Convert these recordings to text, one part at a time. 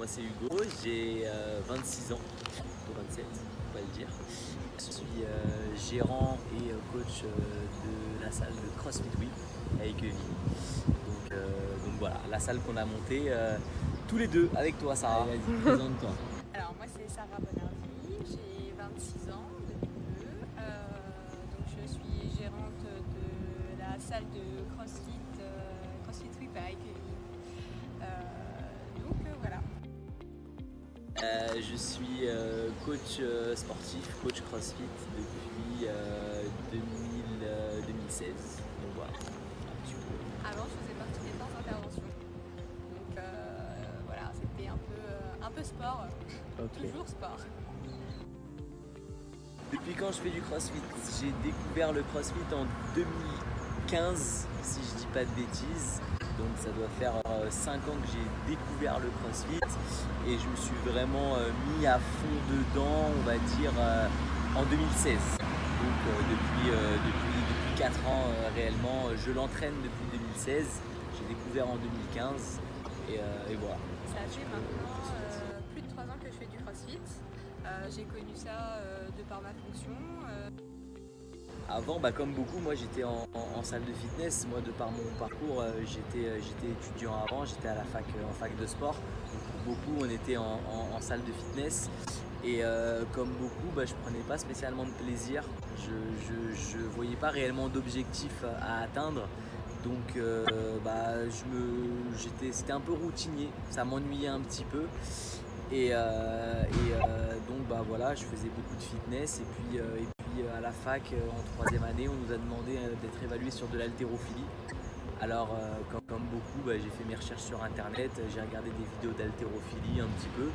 moi c'est Hugo, j'ai 26 ans, bientôt 27, on va le dire. Je suis gérant et coach de la salle de CrossFit Wheel avec Evie. Donc voilà, la salle qu'on a montée tous les deux avec toi, Sarah. Allez, vas-y, présente-toi. Alors moi c'est Sarah Bonardi, j'ai 26 ans depuis peu. Donc je suis gérante de la salle de CrossFit Whip avec Evie. Voilà. Je suis coach sportif, coach CrossFit depuis 2016. Donc voilà, un petit peu. Avant je faisais partie des forces d'intervention. Donc voilà, c'était un peu sport, toujours sport. Depuis quand je fais du CrossFit? J'ai découvert le CrossFit en 2015, si je dis pas de bêtises. Donc ça doit faire 5 ans que j'ai découvert le CrossFit et je me suis vraiment mis à fond dedans, on va dire, en 2016. Donc depuis 4 ans réellement, je l'entraîne depuis 2016. J'ai découvert en 2015 et voilà. Ça fait maintenant plus de 3 ans que je fais du CrossFit. J'ai connu ça de par ma fonction. Avant, comme beaucoup, moi j'étais en salle de fitness. Moi, de par mon parcours, j'étais étudiant avant, j'étais à la fac, en fac de sport. Donc, pour beaucoup, on était en salle de fitness. Et comme beaucoup, je prenais pas spécialement de plaisir. Je voyais pas réellement d'objectif à atteindre. Donc c'était un peu routinier, ça m'ennuyait un petit peu. Donc voilà, je faisais beaucoup de fitness et puis à la fac en 3e année, on nous a demandé d'être évalué sur de l'haltérophilie. Alors comme beaucoup, j'ai fait mes recherches sur internet, j'ai regardé des vidéos d'haltérophilie un petit peu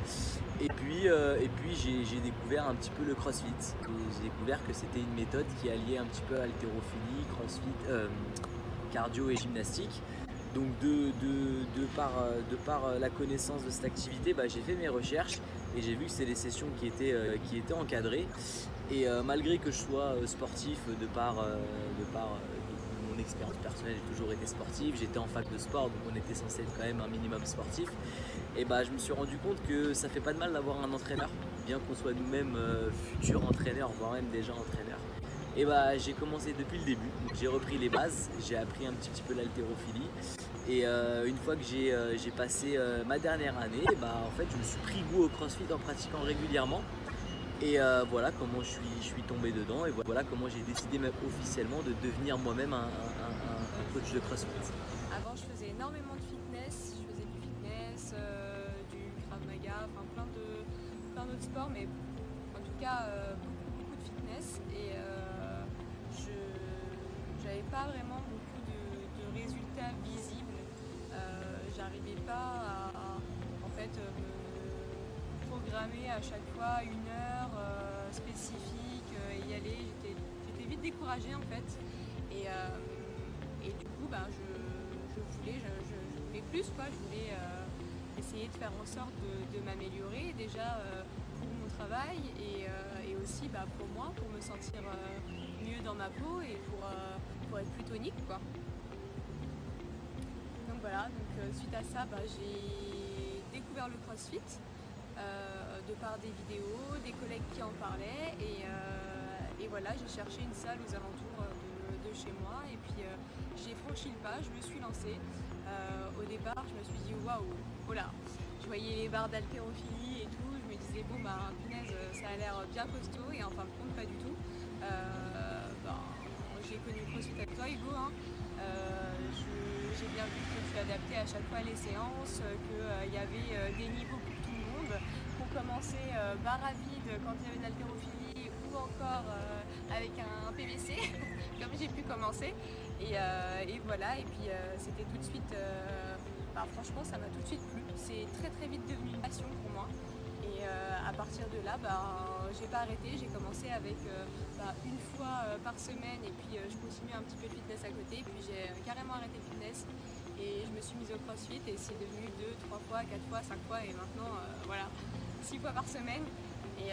et puis j'ai découvert un petit peu le CrossFit. J'ai découvert que c'était une méthode qui alliait un petit peu haltérophilie, CrossFit, cardio et gymnastique. Donc de par la connaissance de cette activité, j'ai fait mes recherches et j'ai vu que c'était des sessions qui étaient encadrées. Et malgré que je sois sportif de par mon expérience personnelle, j'ai toujours été sportif, j'étais en fac de sport, donc on était censé être quand même un minimum sportif. Et je me suis rendu compte que ça fait pas de mal d'avoir un entraîneur, bien qu'on soit nous-mêmes futurs entraîneurs, voire même déjà entraîneurs. Et j'ai commencé depuis le début, donc j'ai repris les bases, j'ai appris un petit peu l'haltérophilie. Et une fois que j'ai passé ma dernière année, en fait je me suis pris goût au CrossFit en pratiquant régulièrement. Et voilà comment je suis tombé dedans et voilà comment j'ai décidé même officiellement de devenir moi-même un coach de CrossFit. Avant je faisais énormément de fitness, je faisais du fitness, du Krav Maga, plein d'autres sports, mais en tout cas beaucoup de fitness et je n'avais pas vraiment beaucoup de résultats visibles. J'arrivais pas à en fait me programmer à chaque fois une heure spécifique et y aller. J'étais vite découragée en fait et du coup je voulais plus quoi. Je voulais essayer de faire en sorte de m'améliorer déjà pour mon travail et aussi pour moi, pour me sentir mieux dans ma peau et pour être plus tonique quoi. Donc voilà, suite à ça j'ai découvert le CrossFit de par des vidéos, des collègues qui en parlaient et voilà, j'ai cherché une salle aux alentours de chez moi et puis j'ai franchi le pas, je me suis lancée. Au départ je me suis dit waouh, oh là, je voyais les barres d'haltérophilie et tout, je me disais punaise, ça a l'air bien costaud et en fin de compte pas du tout. J'ai connu le CrossFit avec toi Hugo, j'ai bien vu que tu adaptais à chaque fois les séances, qu'il y avait des niveaux pour tout le monde, qu'on commençait barre à vide quand il y avait de l'haltérophilie ou encore avec un PVC comme j'ai pu commencer et voilà et puis c'était tout de suite franchement ça m'a tout de suite plu, c'est très vite devenu une passion pour moi et à partir de là j'ai pas arrêté, j'ai commencé avec une fois par semaine et puis je continuais un petit peu de fitness à côté et puis j'ai carrément arrêté le fitness et je me suis mise au CrossFit et c'est devenu 2, 3 fois, 4 fois, 5 fois et maintenant 6 fois par semaine et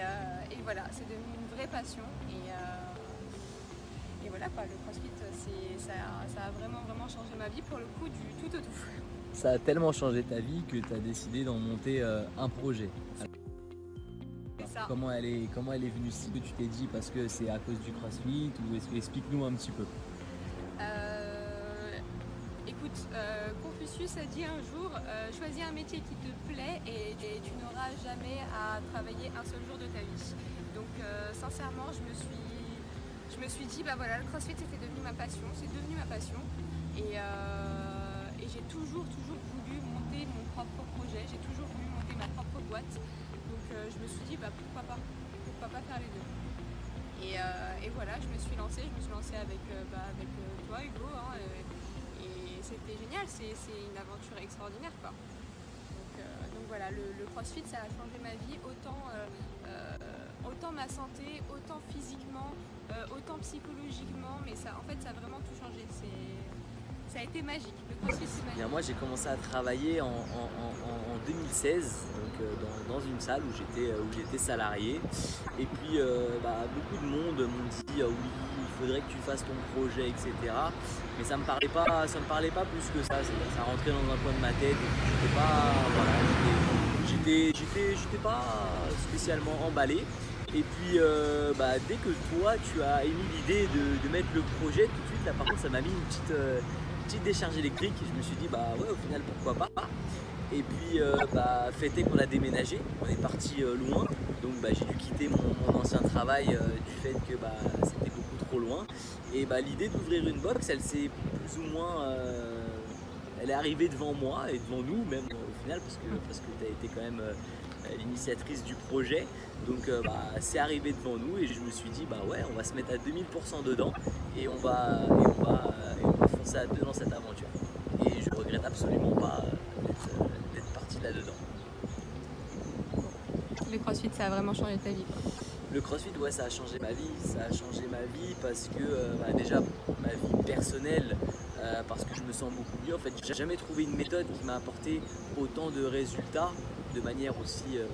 voilà, c'est devenu une vraie passion et voilà quoi, le CrossFit ça a vraiment changé ma vie pour le coup du tout au tout. ça a tellement changé ta vie que tu as décidé d'en monter un projet. C'est ça. Comment elle est venue si tu t'es dit parce que c'est à cause du CrossFit ou explique-nous un petit peu. Écoute, Confucius a dit un jour, choisis un métier qui te plaît et tu n'auras jamais à travailler un seul jour de ta vie. Donc sincèrement, je me suis dit, bah voilà, le CrossFit c'était devenu ma passion, c'est devenu ma passion. Et j'ai toujours voulu monter mon propre projet, j'ai toujours voulu monter ma propre boîte. Donc je me suis dit, bah pourquoi pas faire les deux. Et voilà, je me suis lancée avec toi Hugo, hein, et c'était génial, c'est une aventure extraordinaire quoi. Donc voilà, le CrossFit ça a changé ma vie, autant ma santé, autant physiquement, autant psychologiquement, mais ça, en fait ça a vraiment tout changé. Ça a été magique, le CrossFit c'est magique. Bien, moi j'ai commencé à travailler en 2016 donc, dans une salle où j'étais salarié et puis beaucoup de monde m'ont dit oui il faudrait que tu fasses ton projet etc. Mais ça me parlait pas plus que ça rentrait dans un coin de ma tête et puis j'étais pas voilà, j'étais pas spécialement emballé. Et puis dès que toi tu as émis l'idée de mettre le projet, tout de suite là par contre ça m'a mis une petite décharge électrique et je me suis dit bah ouais au final pourquoi pas. Et puis fait est qu'on a déménagé, on est parti loin, donc j'ai dû quitter mon ancien travail du fait que c'était beaucoup trop loin. Et l'idée d'ouvrir une box elle s'est plus ou moins elle est arrivée devant moi et devant nous même au final parce que tu as été quand même l'initiatrice du projet. Donc c'est arrivé devant nous et je me suis dit ouais on va se mettre à 2000% dedans et on va foncer à deux dans cette aventure. Et je regrette absolument pas d'être parti là-dedans. Le CrossFit ça a vraiment changé ta vie quoi. Le CrossFit ouais ça a changé ma vie. Ça a changé ma vie parce que déjà ma vie personnelle parce que je me sens beaucoup mieux. En fait j'ai jamais trouvé une méthode qui m'a apporté autant de résultats de manière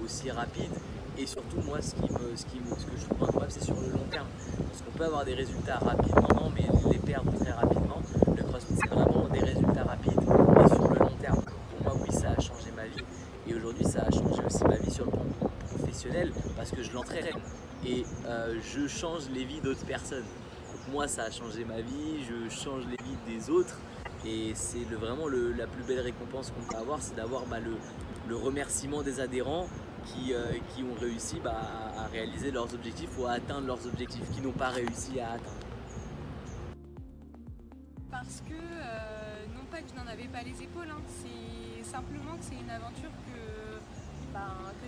aussi rapide. Et surtout moi ce que je trouve incroyable c'est sur le long terme. Parce qu'on peut avoir des résultats rapidement mais les perdre très rapidement. Le CrossFit c'est vraiment des résultats rapides et sur le long terme. Pour moi oui ça a changé ma vie. Et aujourd'hui ça a changé aussi ma vie sur le plan professionnel parce que je l'entraîne et je change les vies d'autres personnes. Donc moi ça a changé ma vie, je change les vies des autres et c'est vraiment la plus belle récompense qu'on peut avoir, c'est d'avoir le remerciement des adhérents qui ont réussi à réaliser leurs objectifs ou à atteindre leurs objectifs qu'ils n'ont pas réussi à atteindre. Parce que non pas que je n'en avais pas les épaules, hein, c'est simplement que c'est une aventure que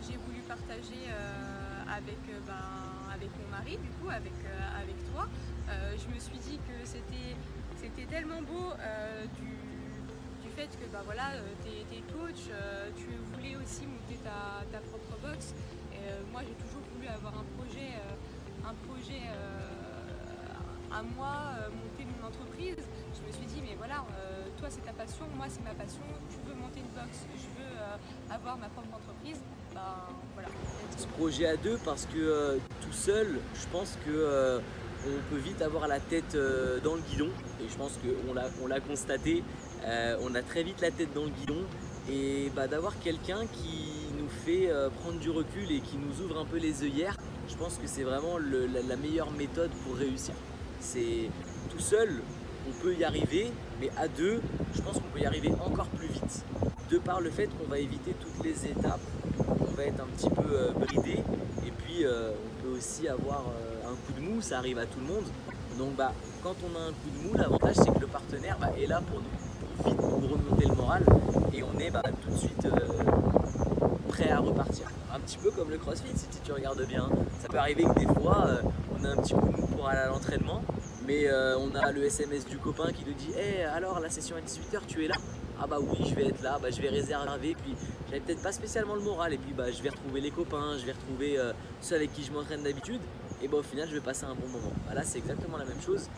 j'ai voulu partager avec mon mari, du coup, avec toi. Je me suis dit que c'était tellement beau du fait que t'es coach, tu voulais aussi monter ta propre box. Moi j'ai toujours voulu avoir un projet à moi, monter mon entreprise. Je me suis dit mais voilà, toi c'est ta passion, moi c'est ma passion, tu veux monter une box, je veux avoir ma propre entreprise, voilà. Ce projet à deux parce que tout seul, je pense que on peut vite avoir la tête dans le guidon et je pense qu'on l'a constaté, on a très vite la tête dans le guidon et d'avoir quelqu'un qui nous fait prendre du recul et qui nous ouvre un peu les œillères, je pense que c'est vraiment la meilleure méthode pour réussir. C'est tout seul, on peut y arriver, mais à deux, je pense qu'on peut y arriver encore plus vite. De par le fait qu'on va éviter toutes les étapes, on va être un petit peu bridé et puis on peut aussi avoir un coup de mou, ça arrive à tout le monde. Donc quand on a un coup de mou, l'avantage c'est que le partenaire est là pour vite nous remonter le moral et on est tout de suite prêt à repartir. Un petit peu comme le CrossFit si tu regardes bien. Ça peut arriver que des fois on a un petit coup de mou pour aller à l'entraînement, mais on a le SMS du copain qui nous dit hey, alors la session à 18h tu es là? Ah oui je vais être là, je vais réserver, puis j'avais peut-être pas spécialement le moral et puis je vais retrouver les copains, je vais retrouver ceux avec qui je m'entraîne d'habitude et au final je vais passer un bon moment. Là c'est exactement la même chose.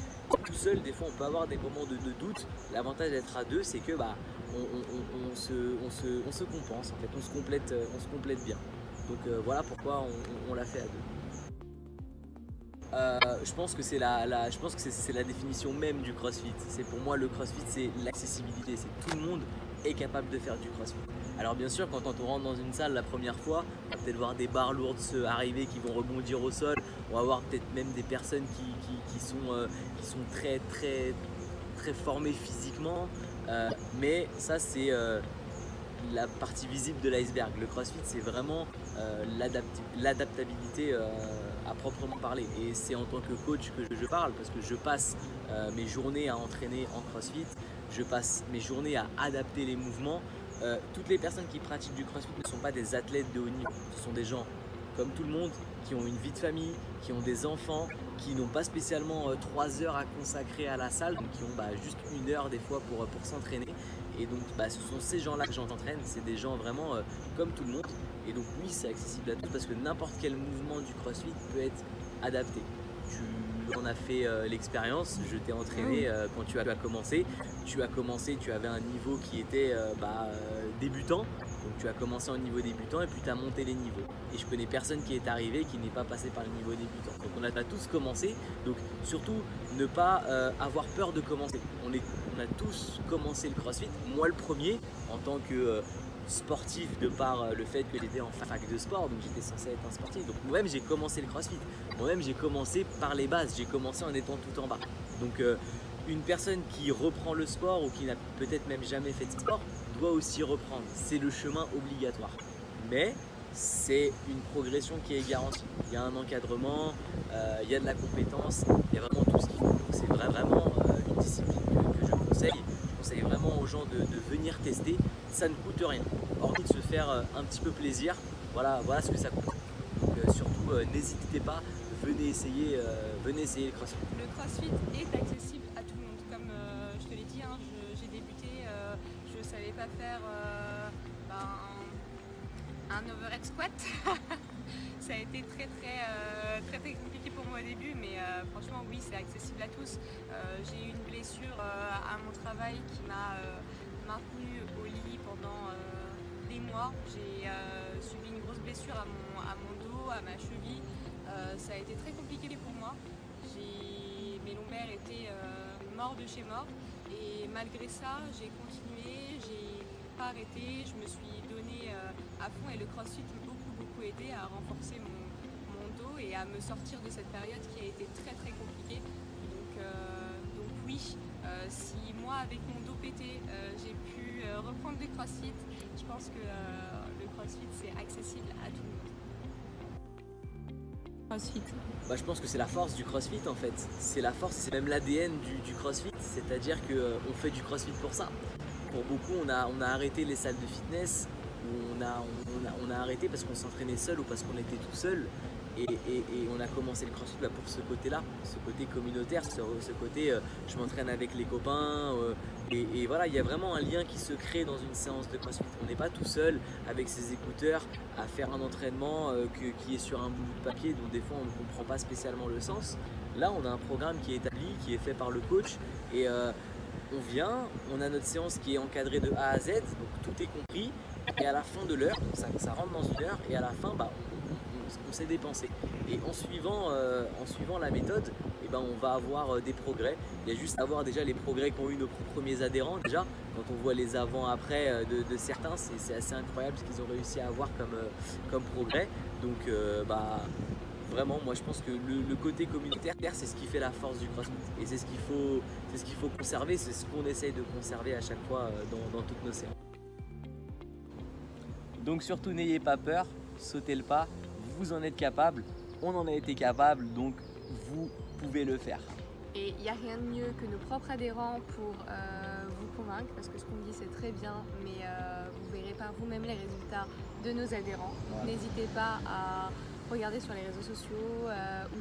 Tout seul des fois on peut avoir des moments de doute. L'avantage d'être à deux c'est que on se compense en fait, on se complète bien. Donc voilà pourquoi on l'a fait à deux. Je pense que c'est la définition même du CrossFit. C'est pour moi le CrossFit, c'est l'accessibilité. C'est tout le monde est capable de faire du crossfit. Alors bien sûr, quand on rentre dans une salle la première fois, on va peut-être voir des barres lourdes arriver qui vont rebondir au sol. On va voir peut-être même des personnes qui sont très très très formées physiquement. Mais ça c'est la partie visible de l'iceberg. Le crossfit c'est vraiment l'adaptabilité à proprement parler. Et c'est en tant que coach que je parle parce que je passe mes journées à entraîner en crossfit, je passe mes journées à adapter les mouvements. Toutes les personnes qui pratiquent du crossfit ne sont pas des athlètes de haut niveau, ce sont des gens comme tout le monde qui ont une vie de famille, qui ont des enfants, qui n'ont pas spécialement 3 heures à consacrer à la salle, donc qui ont juste 1 heure des fois pour s'entraîner. Et donc ce sont ces gens-là que j'entraîne, c'est des gens vraiment comme tout le monde. Et donc oui, c'est accessible à tous parce que n'importe quel mouvement du crossfit peut être adapté. Tu en as fait l'expérience, je t'ai entraîné quand tu as commencé. Tu avais un niveau qui était débutant. Donc tu as commencé en niveau débutant et puis tu as monté les niveaux. Et je connais personne qui est arrivé qui n'est pas passé par le niveau débutant. Donc on a tous commencé. Donc surtout ne pas avoir peur de commencer. On a tous commencé le crossfit. Moi le premier en tant que sportif de par le fait que j'étais en fac de sport, donc j'étais censé être un sportif. Donc moi-même j'ai commencé le crossfit. Moi-même j'ai commencé par les bases. J'ai commencé en étant tout en bas. Donc une personne qui reprend le sport ou qui n'a peut-être même jamais fait de sport doit aussi reprendre. C'est le chemin obligatoire. Mais c'est une progression qui est garantie. Il y a un encadrement, il y a de la compétence, il y a vraiment tout ce qu'il faut. Donc c'est vraiment une discipline que je conseille. Je conseille vraiment aux gens de venir tester. Ça ne coûte rien. Hormis de se faire un petit peu plaisir, voilà ce que ça coûte. Donc surtout n'hésitez pas, venez essayer le crossfit. Le crossfit est accessible à tout le monde. Comme je te l'ai dit, j'ai débuté, je ne savais pas faire un overhead squat. Ça a été très compliqué pour moi au début, mais franchement oui, c'est accessible à tous. J'ai eu une blessure à mon travail qui m'a maintenue au lit pendant des mois. J'ai subi une grosse blessure à mon dos, à ma cheville. Ça a été très compliqué pour moi. Mes lombaires étaient morts de chez mort. Et malgré ça, j'ai continué, j'ai pas arrêté, je me suis donnée à fond et le crossfit m'a beaucoup aidé à renforcer mon dos et à me sortir de cette période qui a été très compliquée. Donc oui, si moi avec mon dos pété j'ai pu reprendre le crossfit, je pense que le crossfit c'est accessible à tout le monde. CrossFit. Je pense que c'est la force du crossfit en fait. C'est la force, c'est même l'ADN du crossfit. C'est-à-dire qu'on fait du crossfit pour ça. Pour beaucoup, on a arrêté les salles de fitness, on a arrêté parce qu'on s'entraînait seul ou parce qu'on était tout seul. Et on a commencé le crossfit pour ce côté-là, ce côté communautaire, ce côté je m'entraîne avec les copains. Et voilà, il y a vraiment un lien qui se crée dans une séance de crossfit. On n'est pas tout seul avec ses écouteurs à faire un entraînement qui est sur un bout de papier dont des fois on ne comprend pas spécialement le sens. Là, on a un programme qui est établi, qui est fait par le coach et on vient, on a notre séance qui est encadrée de A à Z, donc tout est compris. Et à la fin de l'heure, ça rentre dans 1 heure et à la fin, on s'est dépensé. Et en suivant la méthode, on va avoir des progrès. Il y a juste à voir déjà les progrès qu'ont eu nos premiers adhérents. Déjà, quand on voit les avant-après de certains, c'est assez incroyable ce qu'ils ont réussi à avoir comme progrès. Donc vraiment, moi je pense que le côté communautaire, c'est ce qui fait la force du CrossFit. Et c'est ce qu'il faut conserver, c'est ce qu'on essaye de conserver à chaque fois dans toutes nos séances. Donc surtout n'ayez pas peur, sautez le pas, vous en êtes capable, on en a été capable, donc vous pouvez le faire. Et il n'y a rien de mieux que nos propres adhérents pour vous convaincre, parce que ce qu'on dit c'est très bien, mais vous verrez par vous-même les résultats de nos adhérents. Voilà. N'hésitez pas à regarder sur les réseaux sociaux ou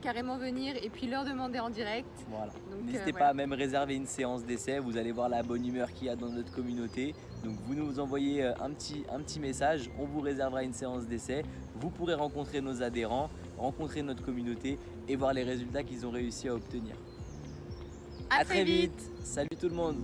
carrément venir et puis leur demander en direct. Voilà. N'hésitez pas à même réserver une séance d'essai, vous allez voir la bonne humeur qu'il y a dans notre communauté. Donc vous nous envoyez un petit message, on vous réservera une séance d'essai. Vous pourrez rencontrer nos adhérents, rencontrer notre communauté et voir les résultats qu'ils ont réussi à obtenir. À très vite. Salut tout le monde.